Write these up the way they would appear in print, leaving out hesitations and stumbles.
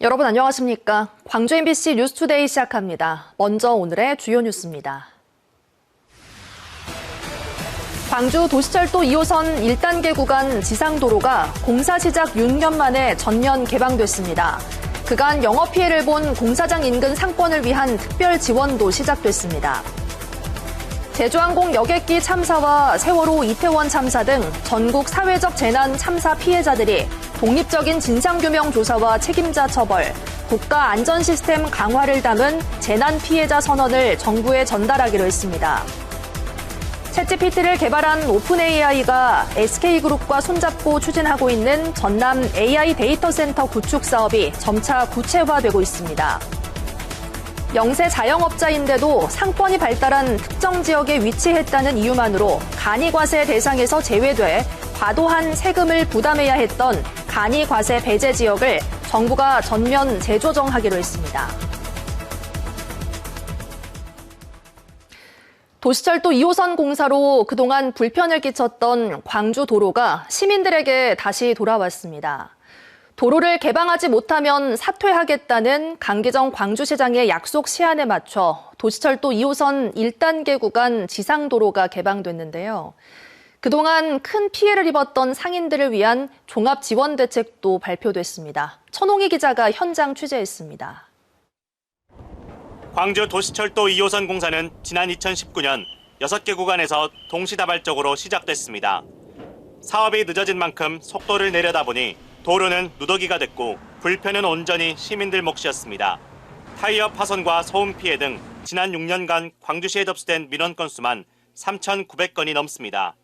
여러분 안녕하십니까? 광주 MBC 뉴스투데이 시작합니다. 먼저 오늘의 주요 뉴스입니다. 광주 도시철도 2호선 1단계 구간 지상도로가 공사 시작 6년 만에 전면 개방됐습니다. 그간 영업 피해를 본 공사장 인근 상권을 위한 특별 지원도 시작됐습니다. 제주항공 여객기 참사와 세월호 이태원 참사 등 전국 사회적 재난 참사 피해자들이 독립적인 진상규명 조사와 책임자 처벌, 국가 안전 시스템 강화를 담은 재난 피해자 선언을 정부에 전달하기로 했습니다. 챗GPT를 개발한 오픈AI가 SK그룹과 손잡고 추진하고 있는 전남 AI 데이터 센터 구축 사업이 점차 구체화되고 있습니다. 영세 자영업자인데도 상권이 발달한 특정 지역에 위치했다는 이유만으로 간이과세 대상에서 제외돼 과도한 세금을 부담해야 했던 간이과세 배제 지역을 정부가 전면 재조정하기로 했습니다. 도시철도 2호선 공사로 그동안 불편을 끼쳤던 광주 도로가 시민들에게 다시 돌아왔습니다. 도로를 개방하지 못하면 사퇴하겠다는 강기정 광주시장의 약속 시한에 맞춰 도시철도 2호선 1단계 구간 지상도로가 개방됐는데요. 그동안 큰 피해를 입었던 상인들을 위한 종합지원대책도 발표됐습니다. 천홍희 기자가 현장 취재했습니다. 광주 도시철도 2호선 공사는 지난 2019년 6개 구간에서 동시다발적으로 시작됐습니다. 사업이 늦어진 만큼 속도를 내려다 보니 도로는 누더기가 됐고 불편은 온전히 시민들 몫이었습니다. 타이어 파손과 소음 피해 등 지난 6년간 광주시에 접수된 민원 건수만 3,900건이 넘습니다.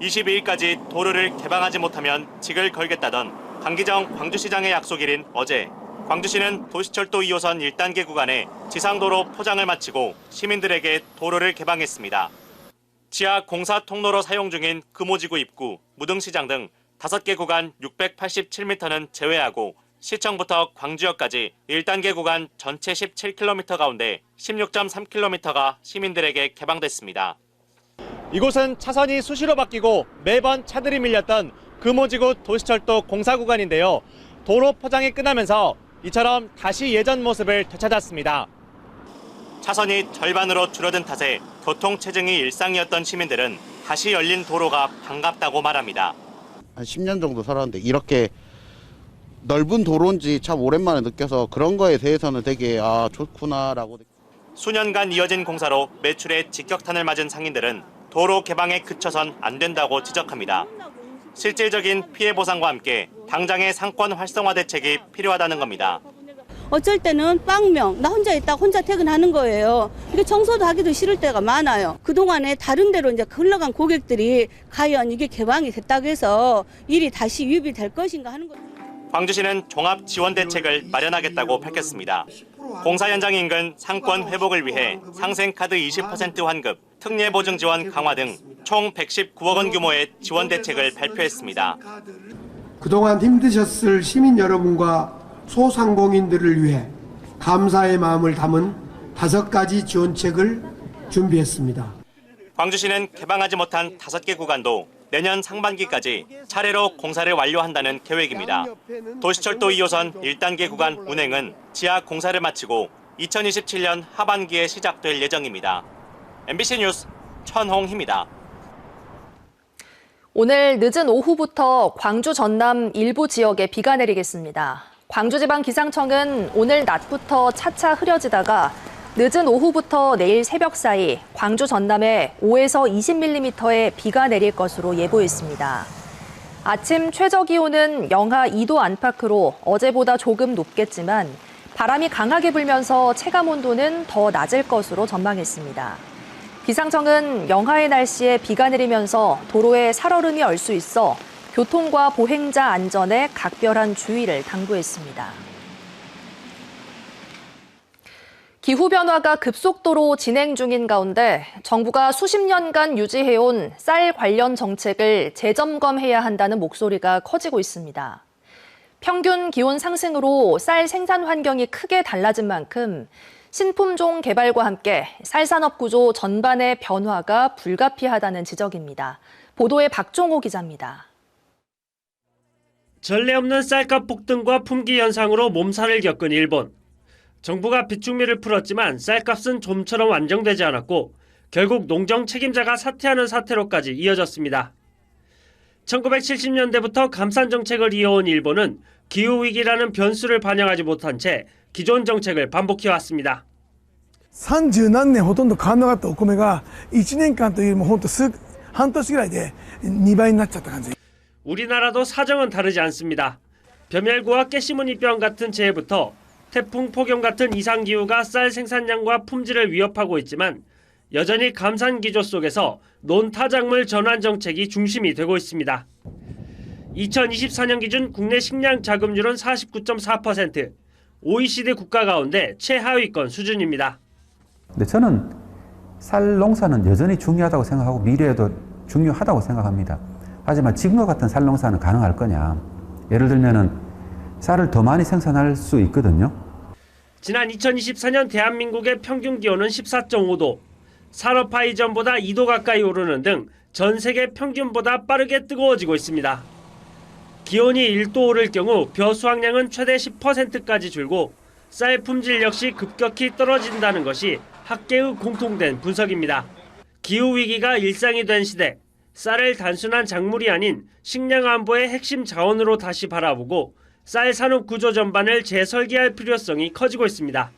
22일까지 도로를 개방하지 못하면 직을 걸겠다던 강기정 광주시장의 약속일인 어제 광주시는 도시철도 2호선 1단계 구간에 지상도로 포장을 마치고 시민들에게 도로를 개방했습니다. 지하 공사 통로로 사용 중인 금오지구 입구, 무등시장 등 5개 구간 687m는 제외하고 시청부터 광주역까지 1단계 구간 전체 17km 가운데 16.3km가 시민들에게 개방됐습니다. 이곳은 차선이 수시로 바뀌고 매번 차들이 밀렸던 금오지구 도시철도 공사 구간인데요. 도로 포장이 끝나면서 이처럼 다시 예전 모습을 되찾았습니다. 차선이 절반으로 줄어든 탓에 교통체증이 일상이었던 시민들은 다시 열린 도로가 반갑다고 말합니다. 한 10년 정도 살았는데 이렇게 넓은 도로인지 참 오랜만에 느껴서 그런 거에 대해서는 되게 좋구나라고. 수년간 이어진 공사로 매출에 직격탄을 맞은 상인들은 도로 개방에 그쳐선 안 된다고 지적합니다. 실질적인 피해 보상과 함께 당장의 상권 활성화 대책이 필요하다는 겁니다. 어쩔 때는 빵명, 나 혼자 있다가 혼자 퇴근하는 거예요. 이게 청소도 하기도 싫을 때가 많아요. 그동안에 다른 데로 이제 흘러간 고객들이 과연 이게 개방이 됐다고 해서 일이 다시 유입이 될 것인가 하는 거죠. 광주시는 종합 지원 대책을 마련하겠다고 밝혔습니다. 공사 현장 인근 상권 회복을 위해 상생카드 20% 환급, 특례 보증 지원 강화 등 총 119억 원 규모의 지원 대책을 발표했습니다. 그동안 힘드셨을 시민 여러분과 소상공인들을 위해 감사의 마음을 담은 5가지 지원책을 준비했습니다. 광주시는 개방하지 못한 5개 구간도 내년 상반기까지 차례로 공사를 완료한다는 계획입니다. 도시철도 2호선 1단계 구간 운행은 지하 공사를 마치고 2027년 하반기에 시작될 예정입니다. MBC 뉴스 천홍희입니다. 오늘 늦은 오후부터 광주 전남 일부 지역에 비가 내리겠습니다. 광주지방기상청은 오늘 낮부터 차차 흐려지다가 늦은 오후부터 내일 새벽 사이 광주 전남에 5에서 20mm의 비가 내릴 것으로 예보했습니다. 아침 최저기온은 영하 2도 안팎으로 어제보다 조금 높겠지만 바람이 강하게 불면서 체감온도는 더 낮을 것으로 전망했습니다. 기상청은 영하의 날씨에 비가 내리면서 도로에 살얼음이 얼 수 있어 교통과 보행자 안전에 각별한 주의를 당부했습니다. 기후변화가 급속도로 진행 중인 가운데 정부가 수십 년간 유지해온 쌀 관련 정책을 재점검해야 한다는 목소리가 커지고 있습니다. 평균 기온 상승으로 쌀 생산 환경이 크게 달라진 만큼 신품종 개발과 함께 쌀산업 구조 전반의 변화가 불가피하다는 지적입니다. 보도에 박종호 기자입니다. 전례 없는 쌀값 폭등과 품귀 현상으로 몸살을 겪은 일본. 정부가 비축미를 풀었지만 쌀값은 좀처럼 안정되지 않았고 결국 농정 책임자가 사퇴하는 사태로까지 이어졌습니다. 1970년대부터 감산 정책을 이어온 일본은 기후위기라는 변수를 반영하지 못한 채 기존 정책을 반복해왔습니다. 30何年ほとんど変わらなかったお米が1年間というよりもほんと半年ぐらいで2倍になっちゃった感じ。 우리나라도 사정은 다르지 않습니다. 벼멸구와 깨시무늬병 같은 재해부터 태풍, 폭염 같은 이상기후가 쌀 생산량과 품질을 위협하고 있지만 여전히 감산 기조 속에서 논타작물 전환 정책이 중심이 되고 있습니다. 2024년 기준 국내 식량 자급률은 49.4%, OECD 국가 가운데 최하위권 수준입니다. 근데 저는 쌀 농사는 여전히 중요하다고 생각하고 미래에도 중요하다고 생각합니다. 하지만 지금과 같은 쌀 농사는 가능할 거냐. 예를 들면은 쌀을 더 많이 생산할 수 있거든요. 지난 2024년 대한민국의 평균 기온은 14.5도, 산업화 이전보다 2도 가까이 오르는 등 전 세계 평균보다 빠르게 뜨거워지고 있습니다. 기온이 1도 오를 경우 벼 수확량은 최대 10%까지 줄고 쌀 품질 역시 급격히 떨어진다는 것이 학계의 공통된 분석입니다. 기후위기가 일상이 된 시대, 쌀을 단순한 작물이 아닌 식량 안보의 핵심 자원으로 다시 바라보고 쌀 산업 구조 전반을 재설계할 필요성이 커지고 있습니다.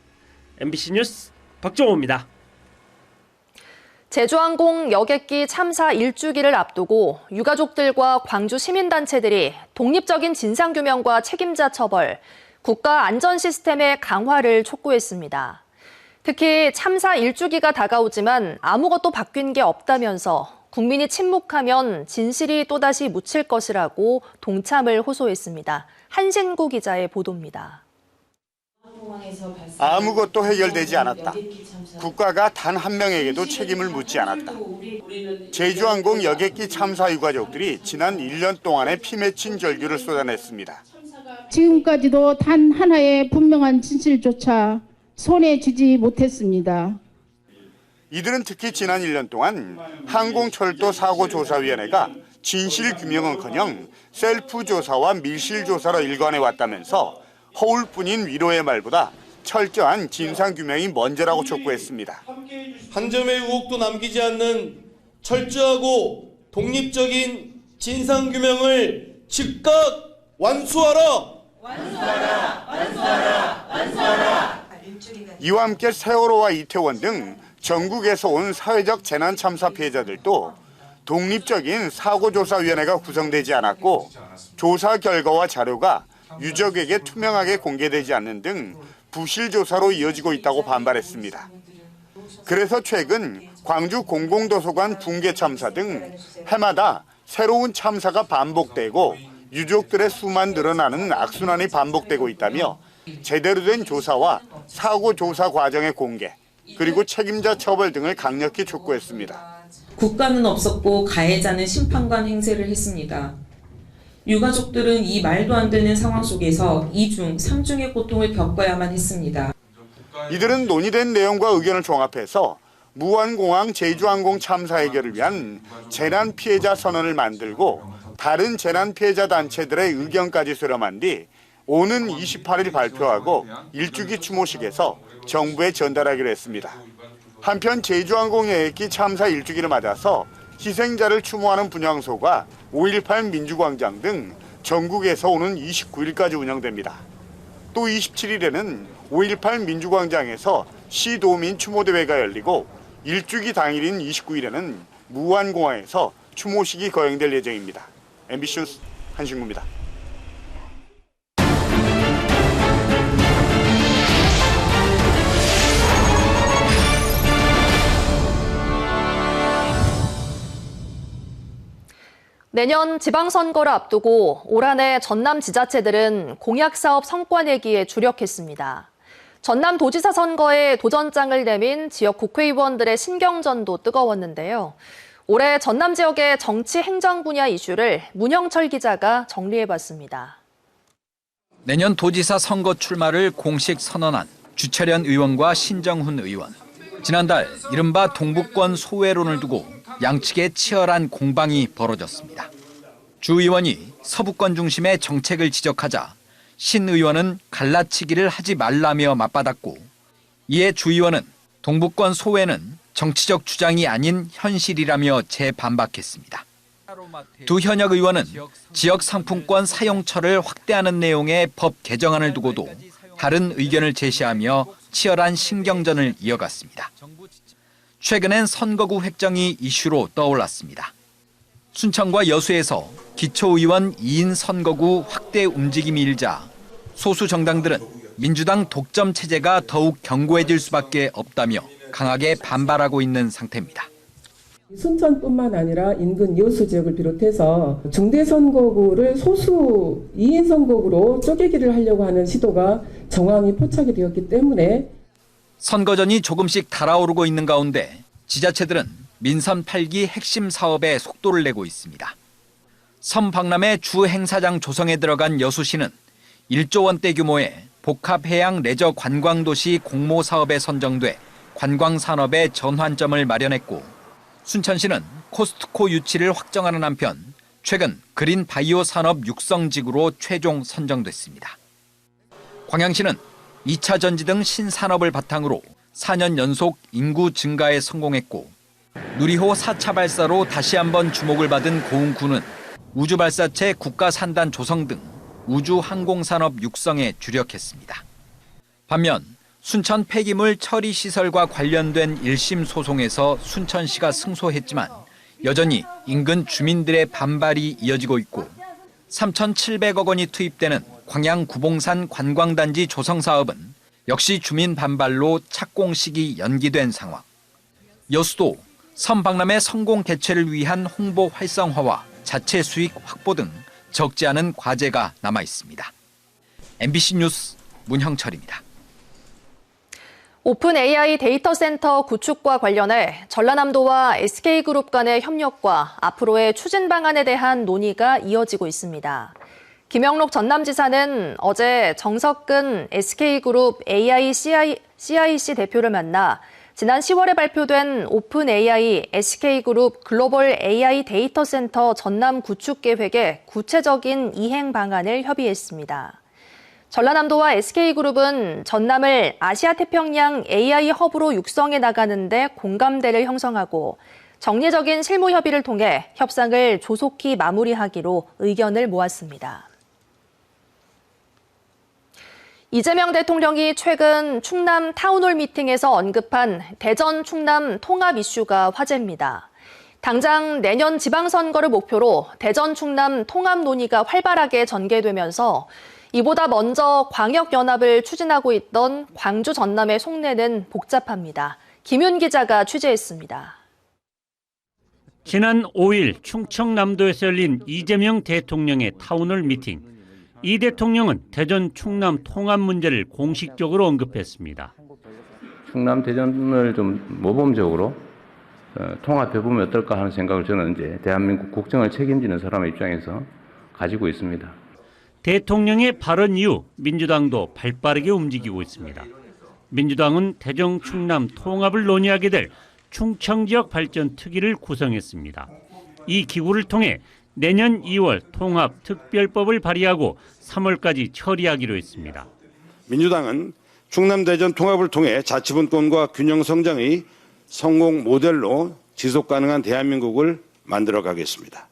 MBC 뉴스 박종호입니다. 제주항공 여객기 참사 1주기를 앞두고 유가족들과 광주 시민단체들이 독립적인 진상규명과 책임자 처벌, 국가 안전 시스템의 강화를 촉구했습니다. 특히 참사 1주기가 다가오지만 아무것도 바뀐 게 없다면서 국민이 침묵하면 진실이 또다시 묻힐 것이라고 동참을 호소했습니다. 한신구 기자의 보도입니다. 아무것도 해결되지 않았다. 국가가 단 한 명에게도 책임을 묻지 않았다. 제주항공 여객기 참사 유가족들이 지난 1년 동안의 피 맺힌 절규를 쏟아냈습니다. 지금까지도 단 하나의 분명한 진실조차 손에 쥐지 못했습니다. 이들은 특히 지난 1년 동안 항공철도사고조사위원회가 진실규명은커녕 셀프조사와 밀실조사로 일관해왔다면서 허울뿐인 위로의 말보다 철저한 진상규명이 먼저라고 촉구했습니다. 한 점의 의혹도 남기지 않는 철저하고 독립적인 진상규명을 즉각 완수하라! 완수하라! 이와 함께 세월호와 이태원 등 전국에서 온 사회적 재난 참사 피해자들도 독립적인 사고조사위원회가 구성되지 않았고 조사 결과와 자료가 유족에게 투명하게 공개되지 않는 등 부실 조사로 이어지고 있다고 반발했습니다. 그래서 최근 광주 공공도서관 붕괴 참사 등 해마다 새로운 참사가 반복되고 유족들의 수만 늘어나는 악순환이 반복되고 있다며 제대로 된 조사와 사고 조사 과정의 공개, 그리고 책임자 처벌 등을 강력히 촉구했습니다. 국가는 없었고 가해자는 심판관 행세를 했습니다. 유가족들은 이 말도 안 되는 상황 속에서 2중, 3중의 고통을 겪어야만 했습니다. 이들은 논의된 내용과 의견을 종합해서 무안공항 제주항공 참사 해결을 위한 재난 피해자 선언을 만들고 다른 재난 피해자 단체들의 의견까지 수렴한 뒤 오는 28일 발표하고 1주기 추모식에서 정부에 전달하기로 했습니다. 한편 제주항공 여객기 참사 1주기를 맞아서 희생자를 추모하는 분향소가 5.18 민주광장 등 전국에서 오는 29일까지 운영됩니다. 또 27일에는 5.18 민주광장에서 시도민 추모대회가 열리고 1주기 당일인 29일에는 무안공항에서 추모식이 거행될 예정입니다. MBC 뉴스 한신구입니다. 내년 지방선거를 앞두고 올 한 해 전남 지자체들은 공약사업 성과 내기에 주력했습니다. 전남도지사 선거에 도전장을 내민 지역 국회의원들의 신경전도 뜨거웠는데요. 올해 전남 지역의 정치 행정 분야 이슈를 문영철 기자가 정리해봤습니다. 내년 도지사 선거 출마를 공식 선언한 주철현 의원과 신정훈 의원. 지난달 이른바 동북권 소외론을 두고 양측의 치열한 공방이 벌어졌습니다. 주 의원이 서부권 중심의 정책을 지적하자 신 의원은 갈라치기를 하지 말라며 맞받았고, 이에 주 의원은 동부권 소외는 정치적 주장이 아닌 현실이라며 재반박했습니다. 두 현역 의원은 지역 상품권 사용처를 확대하는 내용의 법 개정안을 두고도 다른 의견을 제시하며 치열한 신경전을 이어갔습니다. 최근엔 선거구 획정이 이슈로 떠올랐습니다. 순천과 여수에서 기초의원 2인 선거구 확대 움직임이 일자 소수 정당들은 민주당 독점 체제가 더욱 견고해질 수밖에 없다며 강하게 반발하고 있는 상태입니다. 순천뿐만 아니라 인근 여수 지역을 비롯해서 중대선거구를 소수 2인 선거구로 쪼개기를 하려고 하는 시도가 정황이 포착이 되었기 때문에 선거전이 조금씩 달아오르고 있는 가운데 지자체들은 민선 8기 핵심 사업에 속도를 내고 있습니다. 섬 박람회 주 행사장 조성에 들어간 여수시는 1조 원대 규모의 복합해양 레저 관광도시 공모 사업에 선정돼 관광산업의 전환점을 마련했고, 순천시는 코스트코 유치를 확정하는 한편 최근 그린 바이오 산업 육성지구로 최종 선정됐습니다. 광양시는 2차 전지 등 신산업을 바탕으로 4년 연속 인구 증가에 성공했고, 누리호 4차 발사로 다시 한번 주목을 받은 고흥구는 우주발사체 국가산단 조성 등 우주항공산업 육성에 주력했습니다. 반면 순천 폐기물 처리 시설과 관련된 1심 소송에서 순천시가 승소했지만 여전히 인근 주민들의 반발이 이어지고 있고, 3,700억 원이 투입되는 광양 구봉산 관광단지 조성 사업은 역시 주민 반발로 착공식이 연기된 상황. 여수도 섬 박람회 성공 개최를 위한 홍보 활성화와 자체 수익 확보 등 적지 않은 과제가 남아 있습니다. MBC 뉴스 문형철입니다. 오픈 AI 데이터 센터 구축과 관련해 전라남도와 SK그룹 간의 협력과 앞으로의 추진 방안에 대한 논의가 이어지고 있습니다. 김영록 전남지사는 어제 정석근 SK그룹 AI CIC 대표를 만나 지난 10월에 발표된 오픈 AI SK그룹 글로벌 AI 데이터 센터 전남 구축 계획의 구체적인 이행 방안을 협의했습니다. 전라남도와 SK그룹은 전남을 아시아 태평양 AI 허브로 육성해 나가는 데 공감대를 형성하고 정례적인 실무 협의를 통해 협상을 조속히 마무리하기로 의견을 모았습니다. 이재명 대통령이 최근 충남 타운홀 미팅에서 언급한 대전 충남 통합 이슈가 화제입니다. 당장 내년 지방선거를 목표로 대전 충남 통합 논의가 활발하게 전개되면서 이보다 먼저 광역연합을 추진하고 있던 광주 전남의 속내는 복잡합니다. 김윤 기자가 취재했습니다. 지난 5일 충청남도에서 열린 이재명 대통령의 타운홀 미팅. 이 대통령은 대전 충남 통합 문제를 공식적으로 언급했습니다. 충남 대전을 좀 모범적으로 통합해보면 어떨까 하는 생각을 저는 이제 대한민국 국정을 책임지는 사람의 입장에서 가지고 있습니다. 대통령의 발언 이후 민주당도 발빠르게 움직이고 있습니다. 민주당은 대전 충남 통합을 논의하게 될 충청지역 발전 특위를 구성했습니다. 이 기구를 통해 내년 2월 통합 특별법을 발의하고 3월까지 처리하기로 했습니다. 민주당은 충남 대전 통합을 통해 자치분권과 균형 성장의 성공 모델로 지속 가능한 대한민국을 만들어 가겠습니다.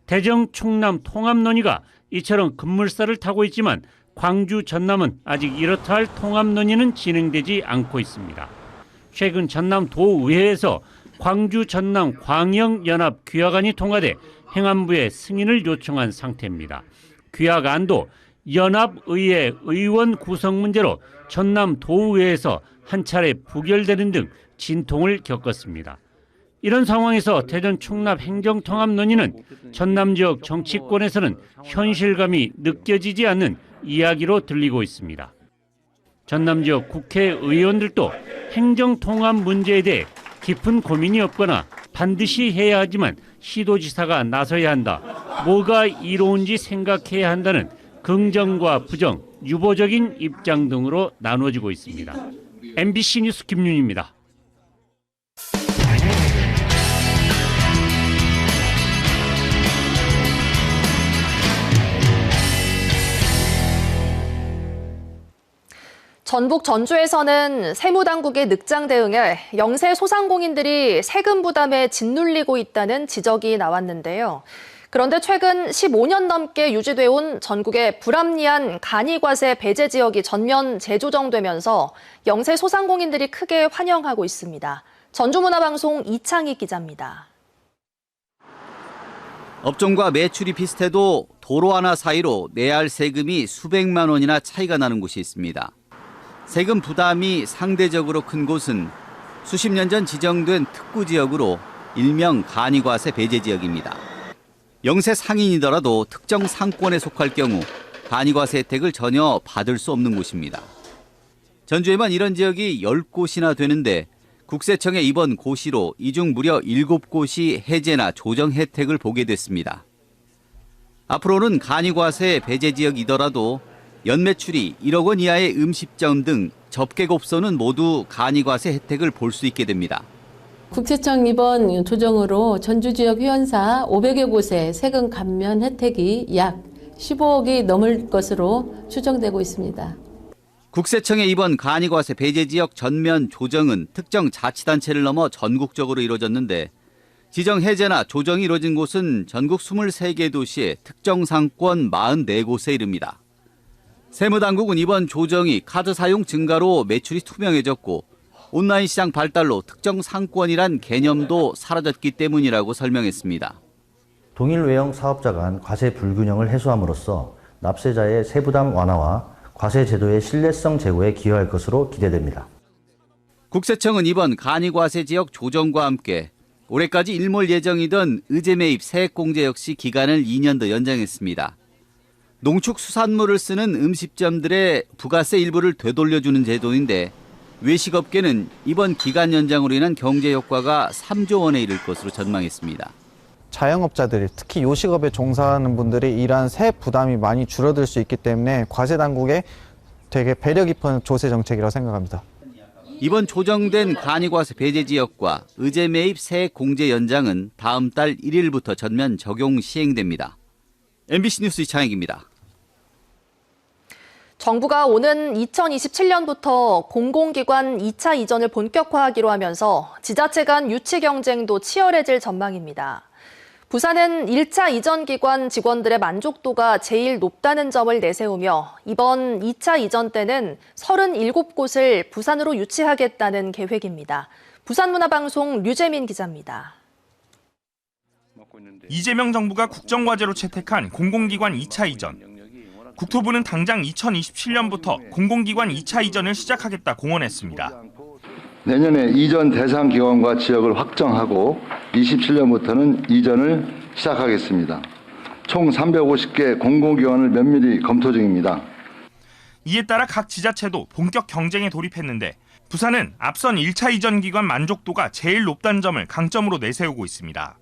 대전 충남 통합 논의가 이처럼 급물살을 타고 있지만 광주 전남은 아직 이렇다 할 통합 논의는 진행되지 않고 있습니다. 최근 전남도의회에서 광주 전남 광역연합 규약안이 통과돼 행안부에 승인을 요청한 상태입니다. 규약안도 연합의회 의원 구성 문제로 전남도의회에서 한 차례 부결되는 등 진통을 겪었습니다. 이런 상황에서 대전 충남 행정통합 논의는 전남 지역 정치권에서는 현실감이 느껴지지 않는 이야기로 들리고 있습니다. 전남 지역 국회의원들도 행정통합 문제에 대해 깊은 고민이 없거나 반드시 해야 하지만 시도지사가 나서야 한다, 뭐가 이로운지 생각해야 한다는 긍정과 부정, 유보적인 입장 등으로 나눠지고 있습니다. MBC 뉴스 김윤입니다. 전북 전주에서는 세무당국의 늑장 대응에 영세 소상공인들이 세금 부담에 짓눌리고 있다는 지적이 나왔는데요. 그런데 최근 15년 넘게 유지돼 온 전국의 불합리한 간이과세 배제 지역이 전면 재조정되면서 영세 소상공인들이 크게 환영하고 있습니다. 전주문화방송 이창희 기자입니다. 업종과 매출이 비슷해도 도로 하나 사이로 내야 할 세금이 수백만 원이나 차이가 나는 곳이 있습니다. 세금 부담이 상대적으로 큰 곳은 수십 년 전 지정된 특구지역으로 일명 간이과세 배제 지역입니다. 영세 상인이더라도 특정 상권에 속할 경우 간이과세 혜택을 전혀 받을 수 없는 곳입니다. 전주에만 이런 지역이 10곳이나 되는데 국세청의 이번 고시로 이 중 무려 7곳이 해제나 조정 혜택을 보게 됐습니다. 앞으로는 간이과세 배제 지역이더라도 연매출이 1억 원 이하의 음식점 등 접객업소는 모두 간이과세 혜택을 볼 수 있게 됩니다. 국세청 이번 조정으로 전주 지역 회원사 500여 곳에 세금 감면 혜택이 약 15억이 넘을 것으로 추정되고 있습니다. 국세청의 이번 간이과세 배제 지역 전면 조정은 특정 자치단체를 넘어 전국적으로 이루어졌는데 지정 해제나 조정이 이루어진 곳은 전국 23개 도시의 특정 상권 44곳에 이릅니다. 세무당국은 이번 조정이 카드 사용 증가로 매출이 투명해졌고 온라인 시장 발달로 특정 상권이란 개념도 사라졌기 때문이라고 설명했습니다. 동일 외형 사업자 간 과세 불균형을 해소함으로써 납세자의 세부담 완화와 과세 제도의 신뢰성 제고에 기여할 것으로 기대됩니다. 국세청은 이번 간이과세 지역 조정과 함께 올해까지 일몰 예정이던 의제 매입 세액공제 역시 기간을 2년 더 연장했습니다. 농축수산물을 쓰는 음식점들의 부가세 일부를 되돌려주는 제도인데 외식업계는 이번 기간 연장으로 인한 경제 효과가 3조 원에 이를 것으로 전망했습니다. 자영업자들이 특히 요식업에 종사하는 분들이 이러한 세액 부담이 많이 줄어들 수 있기 때문에 과세 당국의 되게 배려 깊은 조세 정책이라고 생각합니다. 이번 조정된 간이과세 배제 지역과 의제 매입 세액 공제 연장은 다음 달 1일부터 전면 적용 시행됩니다. MBC 뉴스 이창익입니다. 정부가 오는 2027년부터 공공기관 2차 이전을 본격화하기로 하면서 지자체 간 유치 경쟁도 치열해질 전망입니다. 부산은 1차 이전 기관 직원들의 만족도가 제일 높다는 점을 내세우며 이번 2차 이전 때는 37곳을 부산으로 유치하겠다는 계획입니다. 부산문화방송 류재민 기자입니다. 이재명 정부가 국정과제로 채택한 공공기관 2차 이전. 국토부는 당장 2027년부터 공공기관 2차 이전을 시작하겠다 공언했습니다. 내년에 이전 대상 기관과 지역을 확정하고 27년부터는 이전을 시작하겠습니다. 총 350개 공공기관을 면밀히 검토 중입니다. 이에 따라 각 지자체도 본격 경쟁에 돌입했는데 부산은 앞선 1차 이전 기관 만족도가 제일 높다는 점을 강점으로 내세우고 있습니다.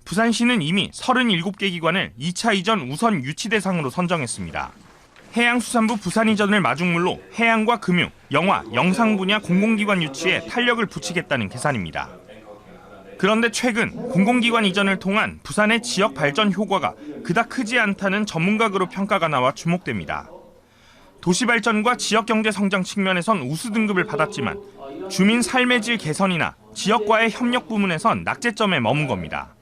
부산시는 이미 37개 기관을 2차 이전 우선 유치 대상으로 선정했습니다. 해양수산부 부산 이전을 마중물로 해양과 금융, 영화, 영상 분야 공공기관 유치에 탄력을 붙이겠다는 계산입니다. 그런데 최근 공공기관 이전을 통한 부산의 지역 발전 효과가 그닥 크지 않다는 전문가 그룹 평가가 나와 주목됩니다. 도시발전과 지역경제 성장 측면에선 우수 등급을 받았지만 주민 삶의 질 개선이나 지역과의 협력 부문에선 낙제점에 머문 겁니다.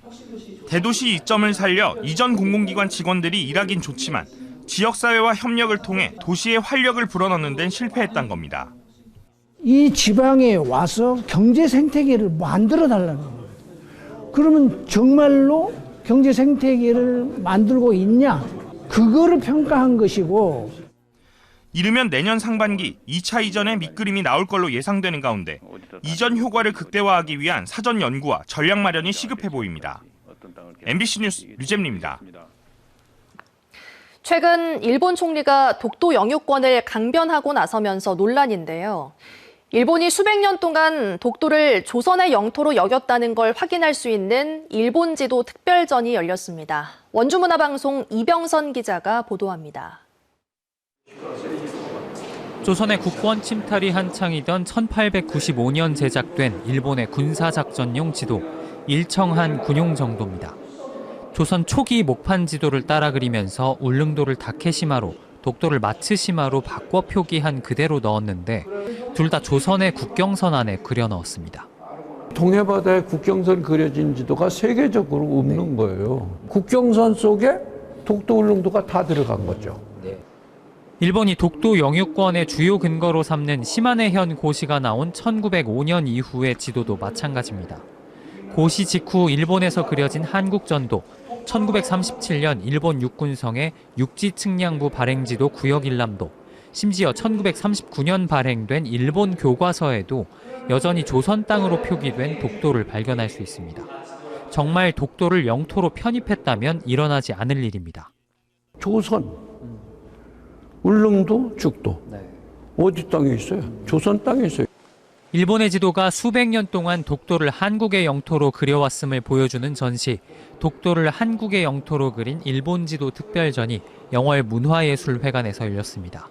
대도시 이점을 살려 이전 공공기관 직원들이 일하긴 좋지만 지역사회와 협력을 통해 도시의 활력을 불어넣는 데는 실패했던 겁니다. 이 지방에 와서 경제 생태계를 만들어 달라는 거예요. 그러면 정말로 경제 생태계를 만들고 있냐? 그거를 평가한 것이고. 이르면 내년 상반기 2차 이전의 밑그림이 나올 걸로 예상되는 가운데 이전 효과를 극대화하기 위한 사전 연구와 전략 마련이 시급해 보입니다. MBC 뉴스 류잼리입니다. 최근 일본 총리가 독도 영유권을 강변하고 나서면서 논란인데요. 일본이 수백 년 동안 독도를 조선의 영토로 여겼다는 걸 확인할 수 있는 일본 지도 특별전이 열렸습니다. 원주문화방송 이병선 기자가 보도합니다. 조선의 국권 침탈이 한창이던 1895년 제작된 일본의 군사작전용 지도 일청한 군용 정도입니다. 조선 초기 목판 지도를 따라 그리면서 울릉도를 다케시마로 독도를 마츠시마로 바꿔 표기한 그대로 넣었는데 둘 다 조선의 국경선 안에 그려 넣었습니다. 동해바다에 국경선 그려진 지도가 세계적으로 없는 거예요. 국경선 속에 독도 울릉도가 다 들어간 거죠. 일본이 독도 영유권의 주요 근거로 삼는 시마네현 고시가 나온 1905년 이후의 지도도 마찬가지입니다. 고시 직후 일본에서 그려진 한국전도, 1937년 일본 육군성의 육지측량부 발행지도 구역일람도, 심지어 1939년 발행된 일본 교과서에도 여전히 조선 땅으로 표기된 독도를 발견할 수 있습니다. 정말 독도를 영토로 편입했다면 일어나지 않을 일입니다. 조선, 울릉도, 죽도. 어디 땅에 있어요? 조선 땅에 있어요. 일본의 지도가 수백 년 동안 독도를 한국의 영토로 그려왔음을 보여주는 전시, 독도를 한국의 영토로 그린 일본 지도 특별전이 영월 문화예술회관에서 열렸습니다.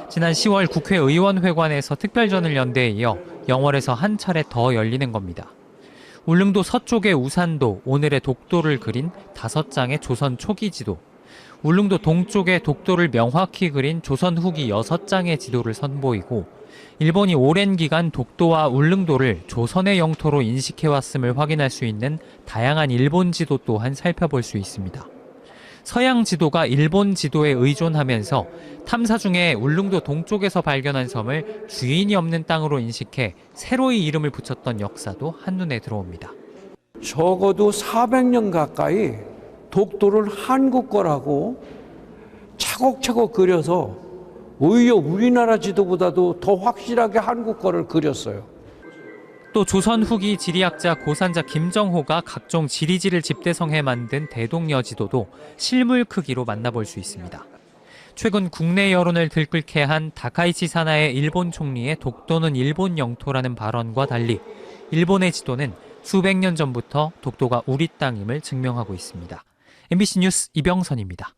지난 10월 국회의원회관에서 특별전을 연 데에 이어 영월에서 한 차례 더 열리는 겁니다. 울릉도 서쪽의 우산도, 오늘의 독도를 그린 5장의 조선 초기 지도, 울릉도 동쪽에 독도를 명확히 그린 조선 후기 6장의 지도를 선보이고 일본이 오랜 기간 독도와 울릉도를 조선의 영토로 인식해왔음을 확인할 수 있는 다양한 일본 지도 또한 살펴볼 수 있습니다. 서양 지도가 일본 지도에 의존하면서 탐사 중에 울릉도 동쪽에서 발견한 섬을 주인이 없는 땅으로 인식해 새로이 이름을 붙였던 역사도 한눈에 들어옵니다. 적어도 400년 가까이 독도를 한국 거라고 차곡차곡 그려서 오히려 우리나라 지도보다도 더 확실하게 한국 거를 그렸어요. 또 조선 후기 지리학자 고산자 김정호가 각종 지리지를 집대성해 만든 대동여지도도 실물 크기로 만나볼 수 있습니다. 최근 국내 여론을 들끓게 한 다카이치 사나의 일본 총리의 독도는 일본 영토라는 발언과 달리 일본의 지도는 수백 년 전부터 독도가 우리 땅임을 증명하고 있습니다. MBC 뉴스 이병선입니다.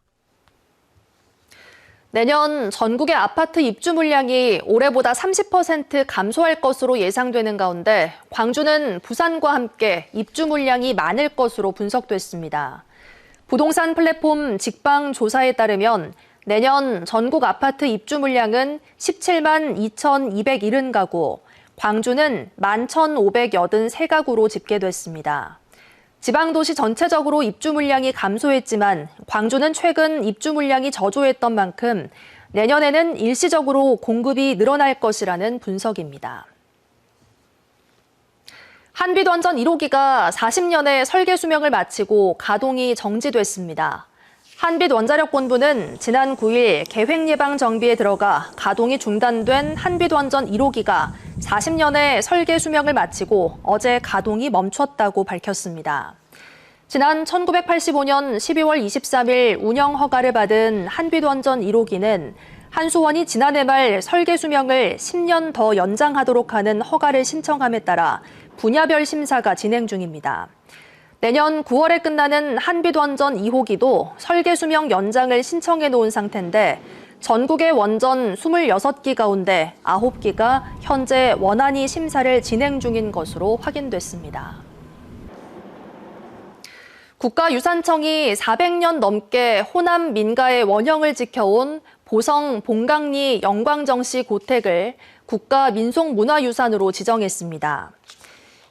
내년 전국의 아파트 입주 물량이 올해보다 30% 감소할 것으로 예상되는 가운데 광주는 부산과 함께 입주 물량이 많을 것으로 분석됐습니다. 부동산 플랫폼 직방조사에 따르면 내년 전국 아파트 입주 물량은 17만 2,270가구, 광주는 11,583가구로 집계됐습니다. 지방도시 전체적으로 입주 물량이 감소했지만 광주는 최근 입주 물량이 저조했던 만큼 내년에는 일시적으로 공급이 늘어날 것이라는 분석입니다. 한빛원전 1호기가 40년의 설계 수명을 마치고 가동이 정지됐습니다. 한빛원자력본부는 지난 9일 계획예방 정비에 들어가 가동이 중단된 한빛원전 1호기가 40년의 설계 수명을 마치고 어제 가동이 멈췄다고 밝혔습니다. 지난 1985년 12월 23일 운영 허가를 받은 한빛원전 1호기는 한수원이 지난해 말 설계 수명을 10년 더 연장하도록 하는 허가를 신청함에 따라 분야별 심사가 진행 중입니다. 내년 9월에 끝나는 한빛원전 2호기도 설계 수명 연장을 신청해 놓은 상태인데 전국의 원전 26기 가운데 9기가 현재 원안위 심사를 진행 중인 것으로 확인됐습니다. 국가유산청이 400년 넘게 호남 민가의 원형을 지켜온 보성 봉강리 영광정씨 고택을 국가민속문화유산으로 지정했습니다.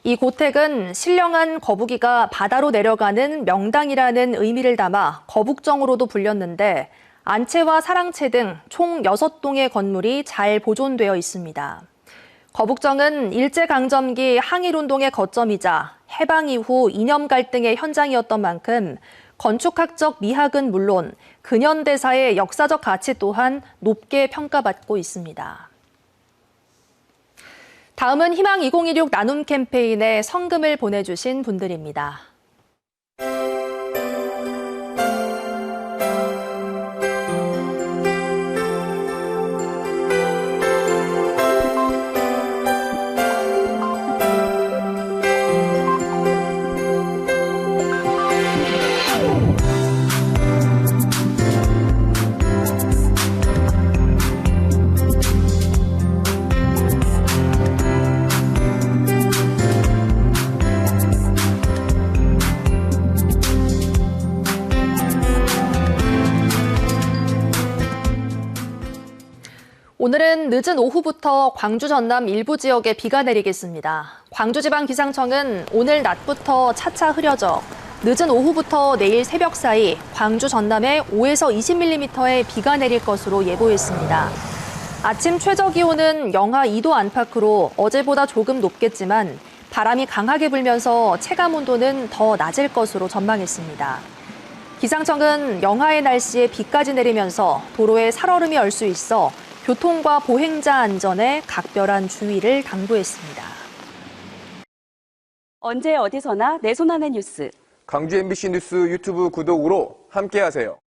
이 고택은 신령한 거북이가 바다로 내려가는 명당이라는 의미를 담아 거북정으로도 불렸는데 안채와 사랑채 등 총 6동의 건물이 잘 보존되어 있습니다. 거북정은 일제강점기 항일운동의 거점이자 해방 이후 이념 갈등의 현장이었던 만큼 건축학적 미학은 물론 근현대사의 역사적 가치 또한 높게 평가받고 있습니다. 다음은 희망 2016 나눔 캠페인에 성금을 보내주신 분들입니다. 오늘은 늦은 오후부터 광주 전남 일부 지역에 비가 내리겠습니다. 광주지방기상청은 오늘 낮부터 차차 흐려져 늦은 오후부터 내일 새벽 사이 광주 전남에 5에서 20mm의 비가 내릴 것으로 예보했습니다. 아침 최저 기온은 영하 2도 안팎으로 어제보다 조금 높겠지만 바람이 강하게 불면서 체감 온도는 더 낮을 것으로 전망했습니다. 기상청은 영하의 날씨에 비까지 내리면서 도로에 살얼음이 얼 수 있어 교통과 보행자 안전에 각별한 주의를 당부했습니다. 언제 어디서나 내 손 안의 뉴스. 광주 MBC 뉴스 유튜브 구독으로 함께하세요.